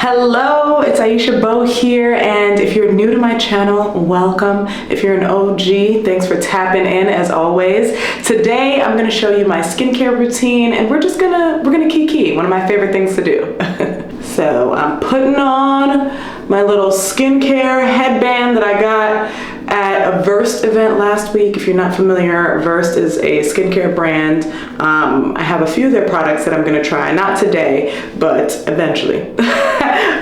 Hello, it's Aisha Beau here, and if you're new to my channel, welcome. If you're an OG, thanks for tapping in as always. Today I'm gonna show you my skincare routine, and we're gonna kiki, one of my favorite things to do. So I'm putting on my little skincare headband that I got at a Versed event last week. If you're not familiar, Versed is a skincare brand. I have a few of their products that I'm gonna try, not today, but eventually.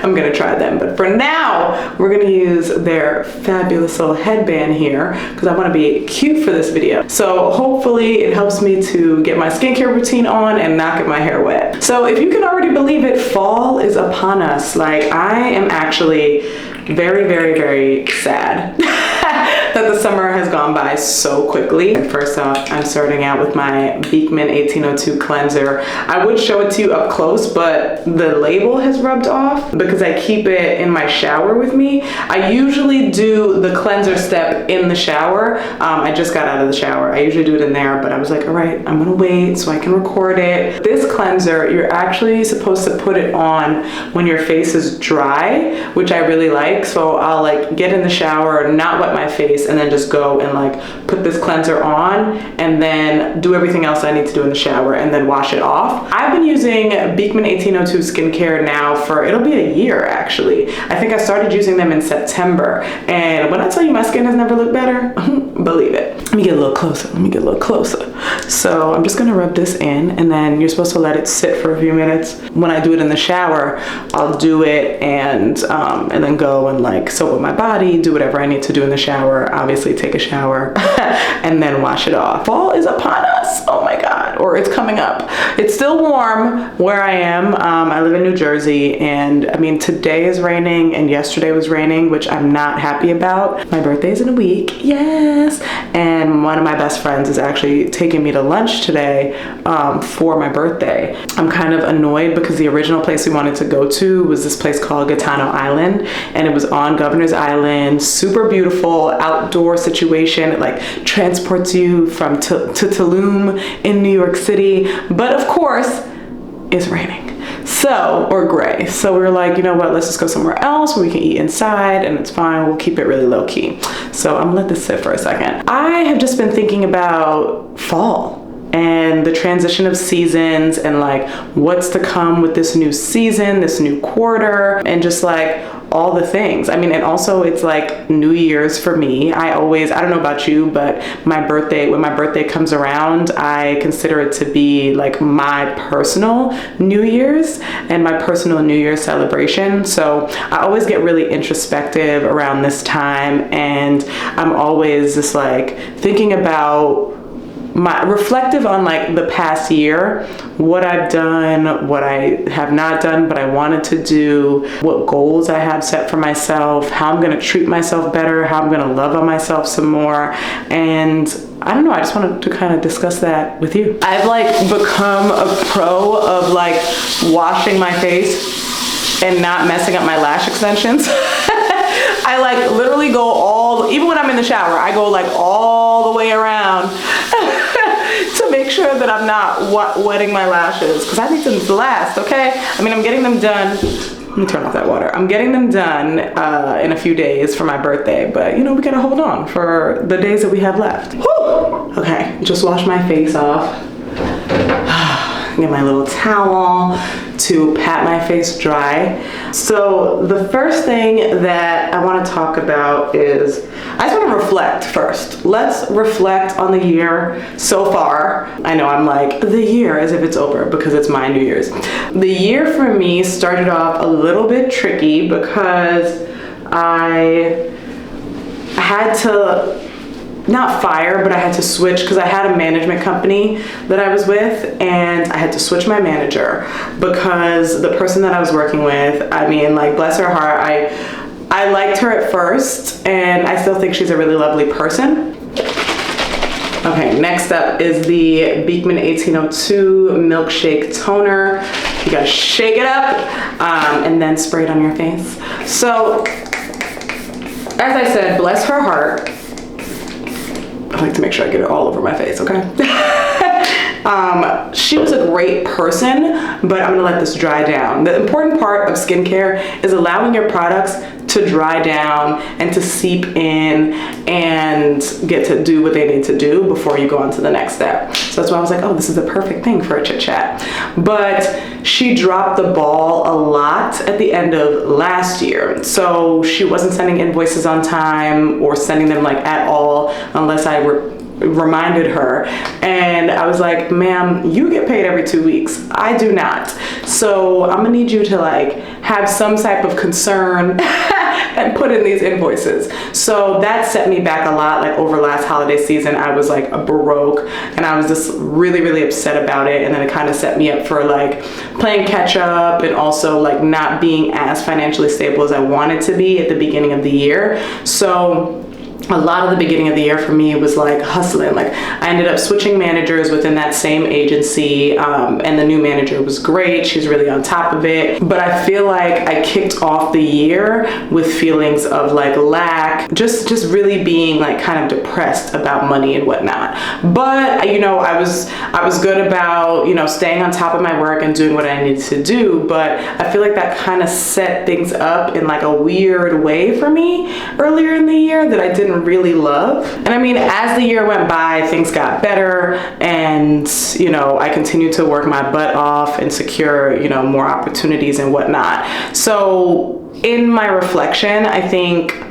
I'm gonna try them, but for now, we're gonna use their fabulous little headband here because I wanna be cute for this video. So hopefully it helps me to get my skincare routine on and not get my hair wet. So if you can already believe it, fall is upon us. Like, I am actually very, very, very sad that the summer has gone by so quickly. First off, I'm starting out with my Beekman 1802 cleanser. I would show it to you up close, but the label has rubbed off because I keep it in my shower with me. I usually do the cleanser step in the shower. I just got out of the shower. I usually do it in there, but I was like, all right, I'm gonna wait so I can record it. This cleanser, you're actually supposed to put it on when your face is dry, which I really like. So I'll like get in the shower, not wet my face, and then just go and like put this cleanser on and then do everything else I need to do in the shower and then wash it off. I've been using Beekman 1802 skincare now for, it'll be a year actually. I think I started using them in September, and when I tell you my skin has never looked better, believe it. Let me get a little closer. So I'm just gonna rub this in, and then you're supposed to let it sit for a few minutes. When I do it in the shower, I'll do it and then go and like soap up my body, do whatever I need to do in the shower, obviously take a shower, and then wash it off. Fall is upon us, oh my God, or it's coming up. It's still warm where I am. I live in New Jersey, and I mean, today is raining and yesterday was raining, which I'm not happy about. My birthday's in a week, yes, and one of my best friends is actually taking me to lunch today for my birthday. I'm kind of annoyed because the original place we wanted to go to was this place called Gitano Island, and it was on Governor's Island, super beautiful outdoor situation. It like transports you from to Tulum in New York City, but of course it's raining, so, or gray. So we were like, you know what, let's just go somewhere else where we can eat inside and it's fine, we'll keep it really low key. So I'm gonna let this sit for a second. I have just been thinking about fall and the transition of seasons and like what's to come with this new season, this new quarter, and just like all the things. I mean, and also it's like New Year's for me. I don't know about you, but my birthday, when my birthday comes around, I consider it to be like my personal New Year's and my personal New Year's celebration. So I always get really introspective around this time, and I'm always just like thinking about reflective on like the past year, what I've done, what I have not done, but I wanted to do, what goals I have set for myself, how I'm gonna treat myself better, how I'm gonna love on myself some more. And I don't know, I just wanted to kind of discuss that with you. I've like become a pro of like washing my face and not messing up my lash extensions. I like literally go even when I'm in the shower, I go like all the way around to make sure that I'm not wetting my lashes, because I need them to last, okay? I mean, I'm getting them done. Let me turn off that water. I'm getting them done in a few days for my birthday, but you know, we gotta hold on for the days that we have left. Whew. Okay, just wash my face off. Get my little towel to pat my face dry. So the first thing that I want to talk about is, I just want to reflect first. Let's reflect on the year so far. I know I'm like, the year as if it's over because it's my New Year's. The year for me started off a little bit tricky because I had to not fire, but I had to switch because I had a management company that I was with, and I had to switch my manager because the person that I was working with, I mean, like, bless her heart, I liked her at first, and I still think she's a really lovely person. Okay, next up is the Beekman 1802 Milkshake Toner. You gotta shake it up and then spray it on your face. So, as I said, bless her heart, I like to make sure I get it all over my face, okay? She was a great person, but I'm gonna let this dry down. The important part of skincare is allowing your products to dry down and to seep in and get to do what they need to do before you go on to the next step. So that's why I was like, oh, this is the perfect thing for a chit chat. But she dropped the ball a lot at the end of last year. So she wasn't sending invoices on time or sending them like at all unless I reminded her. And I was like, ma'am, you get paid every 2 weeks. I do not. So I'm gonna need you to like have some type of concern and put in these invoices. So that set me back a lot. Like over last holiday season, I was like broke and I was just really, really upset about it. And then it kind of set me up for like playing catch up and also like not being as financially stable as I wanted to be at the beginning of the year. So a lot of the beginning of the year for me was like hustling. Like I ended up switching managers within that same agency, and the new manager was great. She's really on top of it. But I feel like I kicked off the year with feelings of like lack, just really being like kind of depressed about money and whatnot. But you know, I was good about, you know, staying on top of my work and doing what I needed to do. But I feel like that kind of set things up in like a weird way for me earlier in the year that I didn't really love. And I mean, as the year went by, things got better and, you know, I continued to work my butt off and secure, you know, more opportunities and whatnot. So in my reflection, I think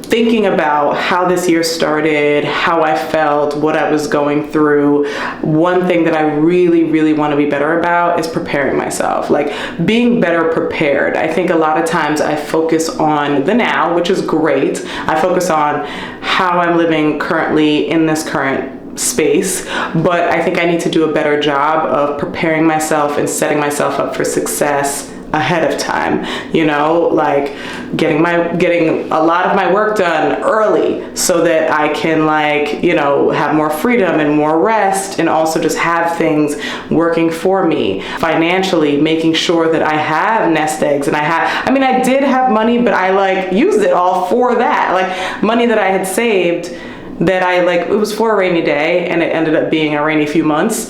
thinking about how this year started, how I felt, what I was going through, one thing that I really, really want to be better about is preparing myself, like being better prepared. I think a lot of times I focus on the now, which is great. I focus on how I'm living currently in this current space, but I think I need to do a better job of preparing myself and setting myself up for success ahead of time, you know, like getting a lot of my work done early so that I can like, you know, have more freedom and more rest and also just have things working for me financially, making sure that I have nest eggs and I did have money, but I like used it all for that, like money that I had saved that I like, it was for a rainy day and it ended up being a rainy few months,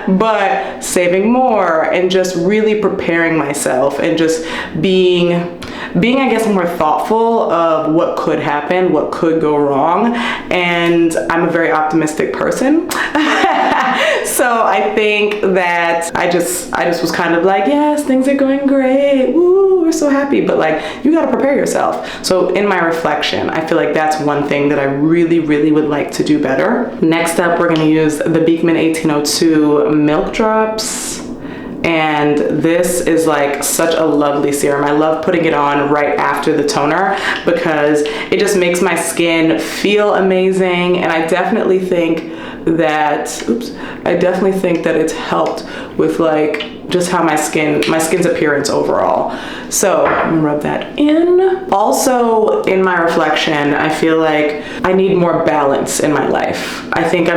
but saving more and just really preparing myself and just being, I guess, more thoughtful of what could happen, what could go wrong. And I'm a very optimistic person. So I think that I just was kind of like, yes, things are going great. Woo, we're so happy. But like, you got to prepare yourself. So in my reflection, I feel like that's one thing that I really, really would like to do better. Next up, we're going to use the Beekman 1802 Milk Drops. And this is like such a lovely serum. I love putting it on right after the toner because it just makes my skin feel amazing. And I definitely think that, it's helped with like just how my skin's appearance overall. So I'm gonna rub that in. Also in my reflection, I feel like I need more balance in my life. I think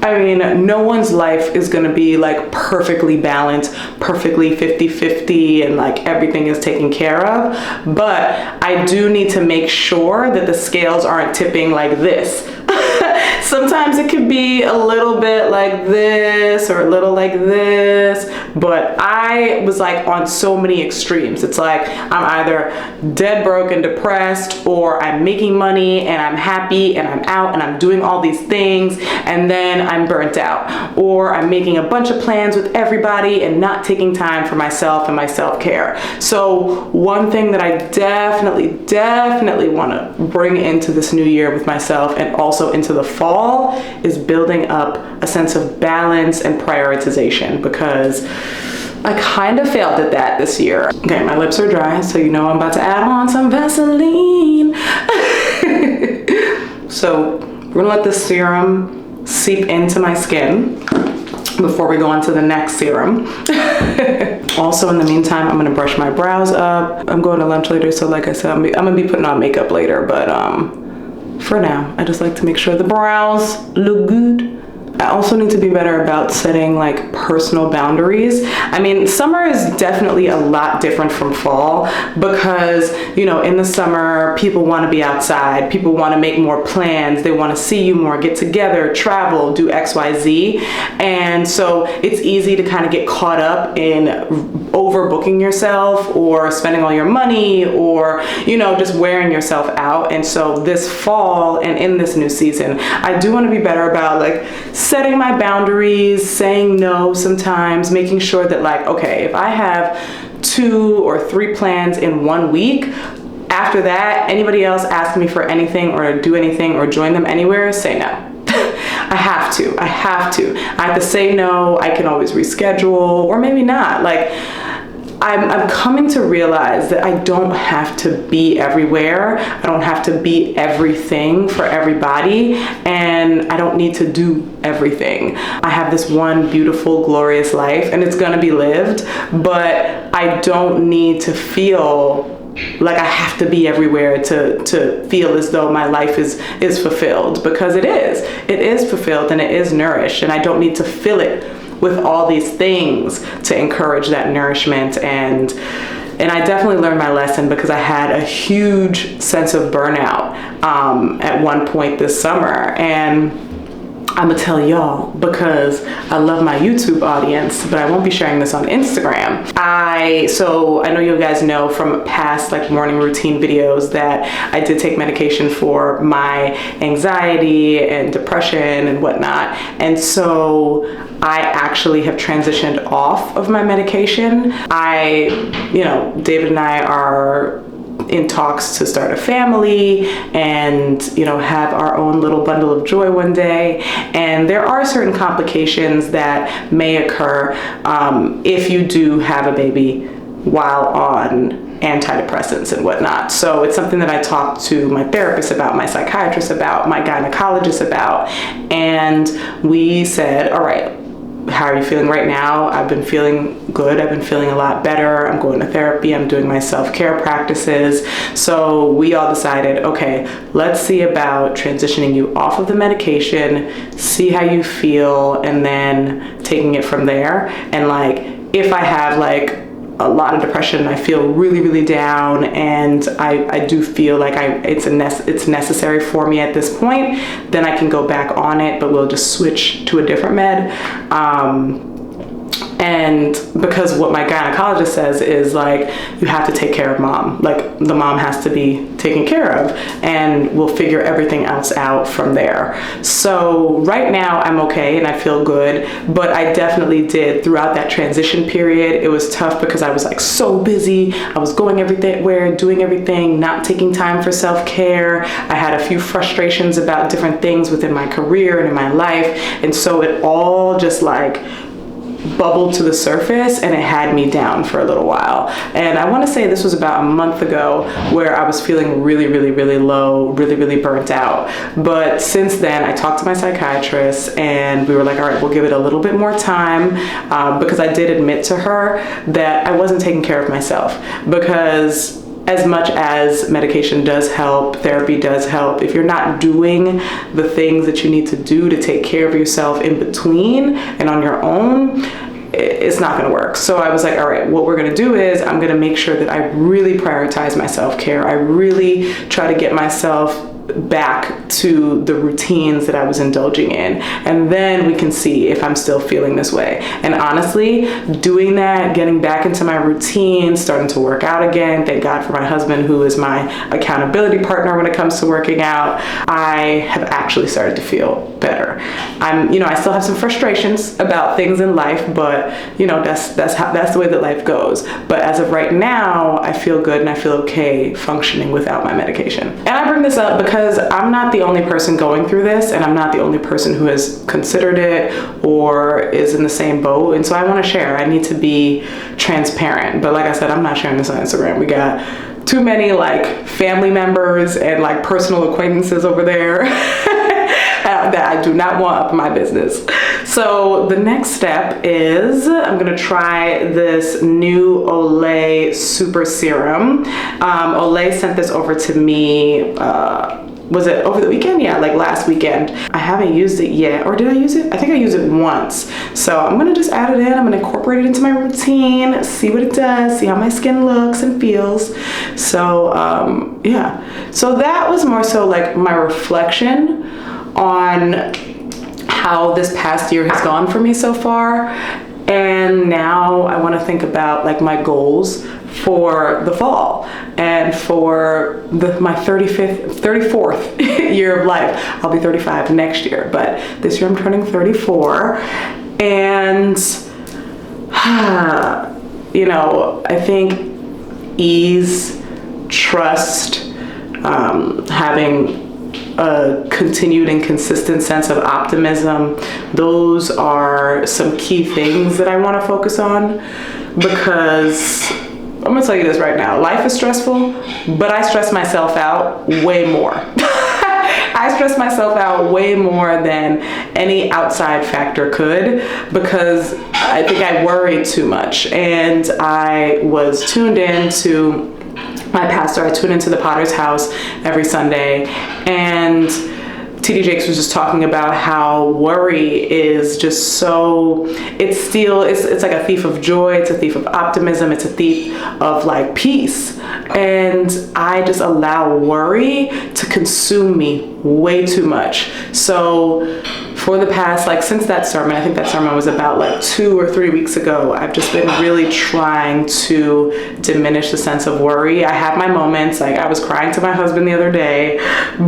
no one's life is gonna be like perfectly balanced, perfectly 50-50 and like everything is taken care of. But I do need to make sure that the scales aren't tipping like this. Sometimes it could be a little bit like this or a little like this, but I was like on so many extremes. It's like I'm either dead broke and depressed, or I'm making money and I'm happy and I'm out and I'm doing all these things and then I'm burnt out, or I'm making a bunch of plans with everybody and not taking time for myself and my self-care. So one thing that I definitely want to bring into this new year with myself and also into the fall is building up a sense of balance and prioritization, because I kind of failed at that this year. Okay, my lips are dry, so you know I'm about to add on some Vaseline. So we're gonna let this serum seep into my skin before we go on to the next serum. Also, in the meantime, I'm gonna brush my brows up. I'm going to lunch later, so like I said, I'm gonna be putting on makeup later, but for now, I just like to make sure the brows look good. I also need to be better about setting like personal boundaries. I mean, summer is definitely a lot different from fall because, you know, in the summer, people want to be outside. People want to make more plans. They want to see you more, get together, travel, do X, Y, Z. And so it's easy to kind of get caught up in overbooking yourself or spending all your money or, you know, just wearing yourself out. And so this fall and in this new season, I do want to be better about like setting my boundaries, saying no sometimes, making sure that like, okay, if I have 2 or 3 plans in 1 week, after that, anybody else ask me for anything or do anything or join them anywhere, say no. I have to. I have to say no. I can always reschedule or maybe not. Like, I'm coming to realize that I don't have to be everywhere. I don't have to be everything for everybody, and I don't need to do everything. I have this one beautiful, glorious life, and it's gonna be lived, but I don't need to feel like I have to be everywhere to feel as though my life is fulfilled, because it is fulfilled and it is nourished, and I don't need to fill it with all these things to encourage that nourishment. And I definitely learned my lesson because I had a huge sense of burnout at one point this summer. And I'm gonna tell y'all because I love my YouTube audience, but I won't be sharing this on Instagram. So I know you guys know from past like morning routine videos that I did take medication for my anxiety and depression and whatnot. And so I actually have transitioned off of my medication. David and I are in talks to start a family and, you know, have our own little bundle of joy one day. And there are certain complications that may occur if you do have a baby while on antidepressants and whatnot. So it's something that I talked to my therapist about, my psychiatrist about, my gynecologist about, and we said, all right, how are you feeling right now? I've been feeling good. I've been feeling a lot better. I'm going to therapy. I'm doing my self-care practices. So we all decided, okay, let's see about transitioning you off of the medication, see how you feel, and then taking it from there. And like, if I have like a lot of depression, I feel really, really down, and I do feel like it's necessary for me at this point, then I can go back on it, but we'll just switch to a different med. And because what my gynecologist says is like, you have to take care of mom. Like, the mom has to be taken care of, and we'll figure everything else out from there. So right now I'm okay and I feel good, but I definitely did throughout that transition period. It was tough because I was like so busy. I was going everywhere, doing everything, not taking time for self-care. I had a few frustrations about different things within my career and in my life. And so it all just like bubbled to the surface, and it had me down for a little while. And I want to say this was about a month ago where I was feeling really, really, really low, really, really burnt out. But since then, I talked to my psychiatrist and we were like, all right, we'll give it a little bit more time, because I did admit to her that I wasn't taking care of myself. Because as much as medication does help, therapy does help, if you're not doing the things that you need to do to take care of yourself in between and on your own, it's not gonna work. So I was like, all right, what we're gonna do is I'm gonna make sure that I really prioritize my self-care. I really try to get myself back to the routines that I was indulging in, and then we can see if I'm still feeling this way. And honestly, doing that, getting back into my routine, starting to work out again, thank God for my husband, who is my accountability partner when it comes to working out, I have actually started to feel better. I still have some frustrations about things in life, but that's the way that life goes. But as of right now, I feel good and I feel okay functioning without my medication. And I bring this up because I'm not the only person going through this, and I'm not the only person who has considered it or is in the same boat. And so I want to share. I need to be transparent. But like I said, I'm not sharing this on Instagram. We got too many like family members and like personal acquaintances over there that I do not want up in my business. So the next step is I'm gonna try this new Olay Super Serum. Olay sent this over to me was it over the weekend? Yeah, like last weekend. I haven't used it yet, or did I use it? I think I used it once. So I'm gonna just add it in. I'm gonna incorporate it into my routine, see what it does, see how my skin looks and feels. So yeah, so that was more so like my reflection on how this past year has gone for me so far. And now I want to think about like my goals for the fall and for my 34th year of life. I'll be 35 next year, but this year I'm turning 34. And you know, I think ease, trust, having a continued and consistent sense of optimism, those are some key things that I want to focus on, because I'm gonna tell you this right now, life is stressful, but I stress myself out way more. I stress myself out way more than any outside factor could, because I think I worry too much. And I was tuned in to my pastor. I tune into the Potter's House every Sunday, and TD Jakes was just talking about how worry is just so, it's like a thief of joy, it's a thief of optimism, it's a thief of like peace. And I just allow worry to consume me way too much. So for the past, like since that sermon, I think that sermon was about like 2 or 3 weeks ago, I've just been really trying to diminish the sense of worry. I have my moments, like I was crying to my husband the other day,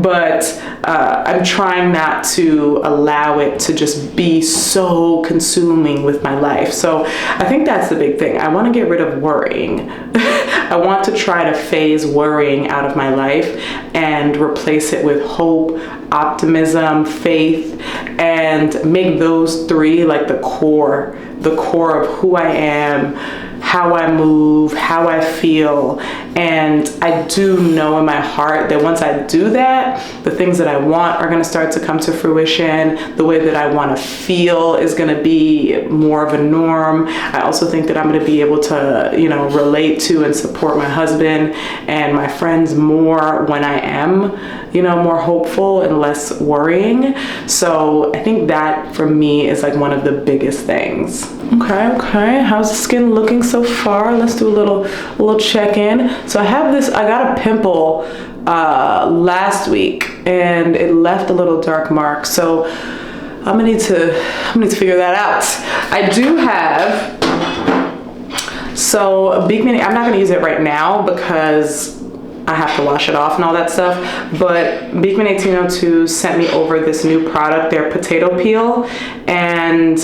but I'm trying not to allow it to just be so consuming with my life. So I think that's the big thing. I want to get rid of worrying. I want to try to phase worrying out of my life and replace it with hope, optimism, faith, and make those three like the core of who I am, how I move, how I feel. And I do know in my heart that once I do that, the things that I want are going to start to come to fruition. The way that I want to feel is going to be more of a norm. I also think that I'm going to be able to, you know, relate to and support my husband and my friends more when I am, you know, more hopeful and less worrying. So I think that for me is like one of the biggest things. Okay. How's the skin looking so far? Let's do a little check-in. So I got a pimple last week and it left a little dark mark. So I'm gonna need to figure that out. I do have, so Big Mini, I'm not gonna use it right now because I have to wash it off and all that stuff, but Beekman 1802 sent me over this new product, their potato peel, and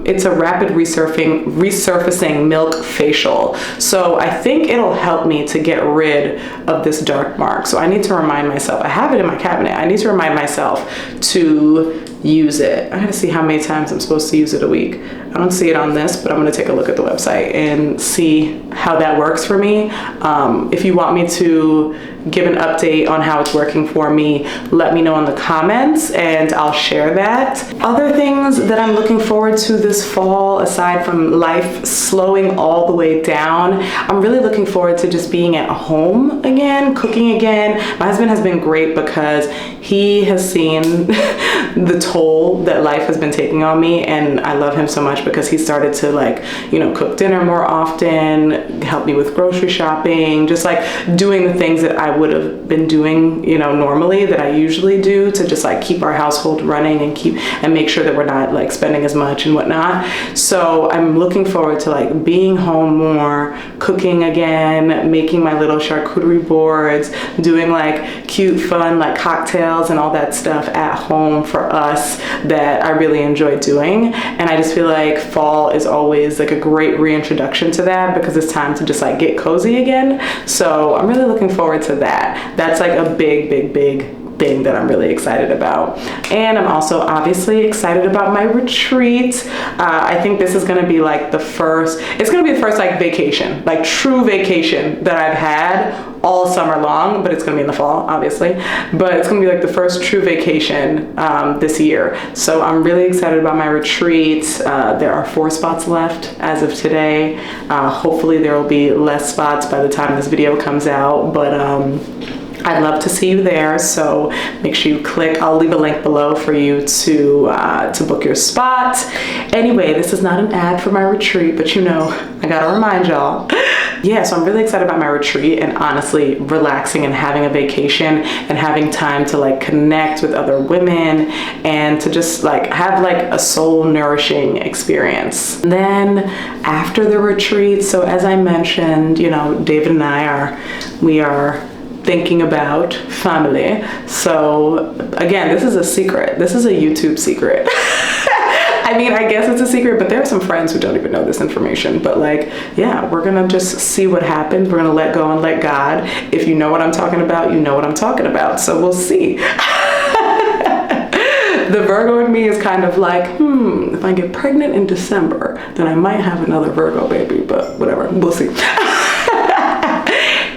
it's a rapid resurfacing milk facial. So I think it'll help me to get rid of this dark mark. So I need to remind myself, I have it in my cabinet, I need to remind myself to use it. I gotta see how many times I'm supposed to use it a week. I don't see it on this, but I'm gonna take a look at the website and see how that works for me. If you want me to give an update on how it's working for me, let me know in the comments and I'll share that. Other things that I'm looking forward to this fall, aside from life slowing all the way down, I'm really looking forward to just being at home again, cooking again. My husband has been great because he has seen the toll that life has been taking on me, and I love him so much because he started to, like, you know, cook dinner more often, help me with grocery shopping, just like doing the things that I would have been doing, you know, normally, that I usually do, to just like keep our household running and make sure that we're not like spending as much and whatnot. So I'm looking forward to like being home more, cooking again, making my little charcuterie boards, doing like cute fun like cocktails and all that stuff at home for us that I really enjoy doing. And I just feel like fall is always like a great reintroduction to that, because it's time to just like get cozy again. So I'm really looking forward to that. That's like a big thing that I'm really excited about. And I'm also obviously excited about my retreat. I think this is gonna be like it's gonna be the first like vacation, like true vacation that I've had all summer long, but it's gonna be in the fall, obviously. But it's gonna be like the first true vacation this year. So I'm really excited about my retreat. There are 4 spots left as of today. Hopefully there will be less spots by the time this video comes out, but I'd love to see you there, so make sure you click. I'll leave a link below for you to book your spot. Anyway, this is not an ad for my retreat, but you know, I gotta remind y'all. Yeah, so I'm really excited about my retreat and honestly relaxing and having a vacation and having time to like connect with other women and to just like have like a soul nourishing experience. And then after the retreat, so as I mentioned, you know, David and we are thinking about family. So again, this is a secret. This is a YouTube secret. I mean, I guess it's a secret, but there are some friends who don't even know this information. But like, yeah, we're gonna just see what happens. We're gonna let go and let God. If you know what I'm talking about, you know what I'm talking about. So we'll see. The Virgo in me is kind of like, if I get pregnant in December, then I might have another Virgo baby, but whatever, we'll see.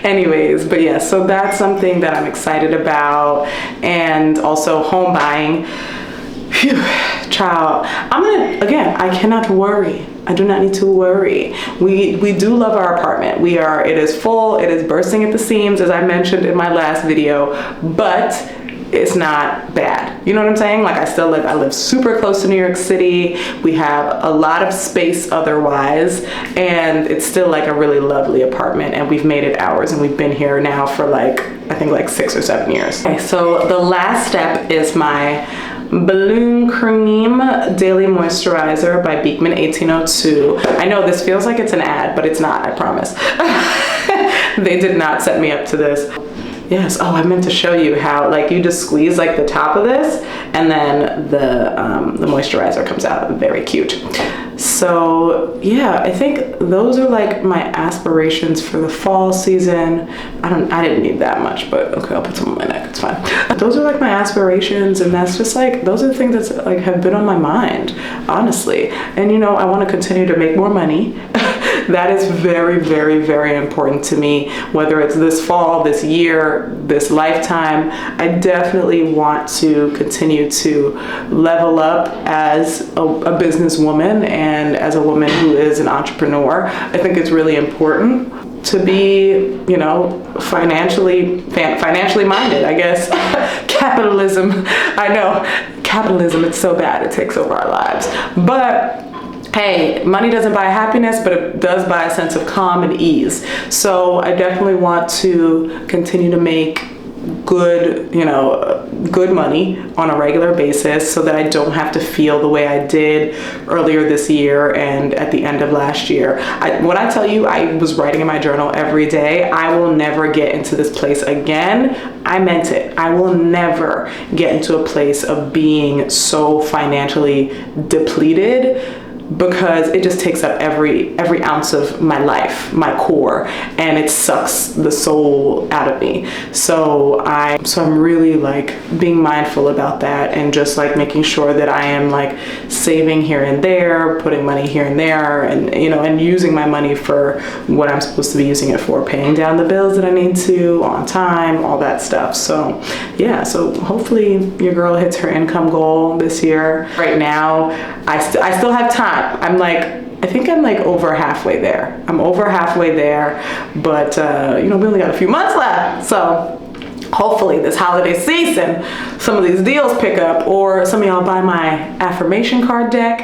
Anyways, but yeah, so that's something that I'm excited about. And also home buying. Phew, child, I cannot worry. I do not need to worry. We do love our apartment. It is full, it is bursting at the seams, as I mentioned in my last video, but it's not bad. You know what I'm saying? Like I live super close to New York City. We have a lot of space otherwise, and it's still like a really lovely apartment, and we've made it ours, and we've been here now for like, I think like 6 or 7 years. Okay, so the last step is my Balloon Cream Daily Moisturizer by Beekman 1802. I know this feels like it's an ad, but it's not, I promise. They did not set me up to this. Yes, oh, I meant to show you how, like, you just squeeze like the top of this and then the moisturizer comes out. Very cute. So yeah, I think those are like my aspirations for the fall season. I didn't need that much, but okay, I'll put some on my neck, it's fine. Those are like my aspirations, and that's just like, those are the things that like have been on my mind, honestly. And you know, I want to continue to make more money. That is very, very, very important to me, whether it's this fall, this year, this lifetime. I definitely want to continue to level up as a businesswoman and as a woman who is an entrepreneur. I think it's really important to be, you know, financially minded, I guess. Capitalism, I know, capitalism, it's so bad, it takes over our lives. But hey, money doesn't buy happiness, but it does buy a sense of calm and ease. So I definitely want to continue to make good money on a regular basis so that I don't have to feel the way I did earlier this year and at the end of last year. When I tell you I was writing in my journal every day, I will never get into this place again. I meant it. I will never get into a place of being so financially depleted, because it just takes up every ounce of my life, my core, and it sucks the soul out of me. So I'm really like being mindful about that, and just like making sure that I am like saving here and there, putting money here and there, and you know, and using my money for what I'm supposed to be using it for, paying down the bills that I need to on time, all that stuff. So yeah, so hopefully your girl hits her income goal this year. Right now, I still have time. I think I'm like over halfway there. I'm over halfway there, but you know, we only got a few months left. So hopefully this holiday season, some of these deals pick up, or some of y'all buy my affirmation card deck.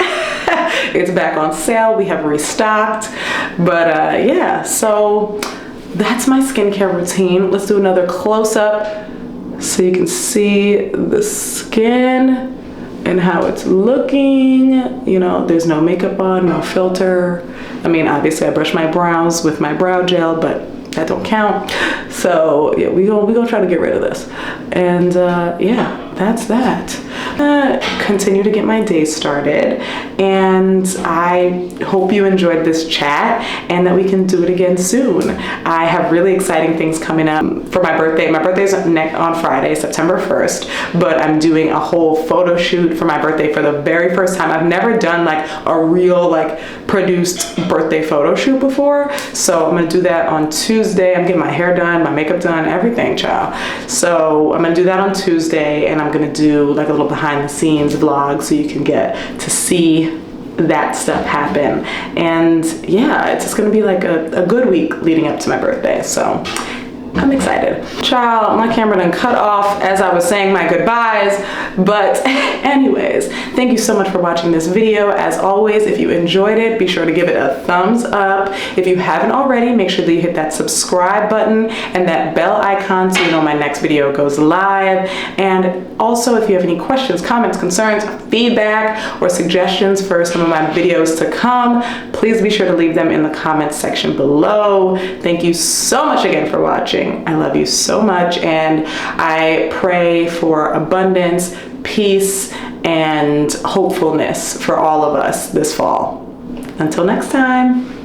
It's back on sale. We have restocked. But yeah, so that's my skincare routine. Let's do another close-up so you can see the skin and how it's looking. You know, there's no makeup on, no filter. I mean, obviously I brush my brows with my brow gel, but that don't count. So yeah, we gonna try to get rid of this. And yeah, that's that. Continue to get my day started, and I hope you enjoyed this chat and that we can do it again soon. I have really exciting things coming up for my birthday. My birthday's on Friday, September 1st, but I'm doing a whole photo shoot for my birthday for the very first time. I've never done like a real like produced birthday photo shoot before, so I'm gonna do that on Tuesday. I'm getting my hair done, my makeup done, everything, child. So I'm gonna do that on Tuesday, and I'm gonna do like a little behind the scenes vlog so you can get to see that stuff happen. And yeah, it's just gonna be like a good week leading up to my birthday. So I'm excited. Child, my camera done cut off as I was saying my goodbyes. But anyways, thank you so much for watching this video. As always, if you enjoyed it, be sure to give it a thumbs up. If you haven't already, make sure that you hit that subscribe button and that bell icon so you know my next video goes live. And also, if you have any questions, comments, concerns, feedback, or suggestions for some of my videos to come, please be sure to leave them in the comments section below. Thank you so much again for watching. I love you so much, and I pray for abundance, peace, and hopefulness for all of us this fall. Until next time.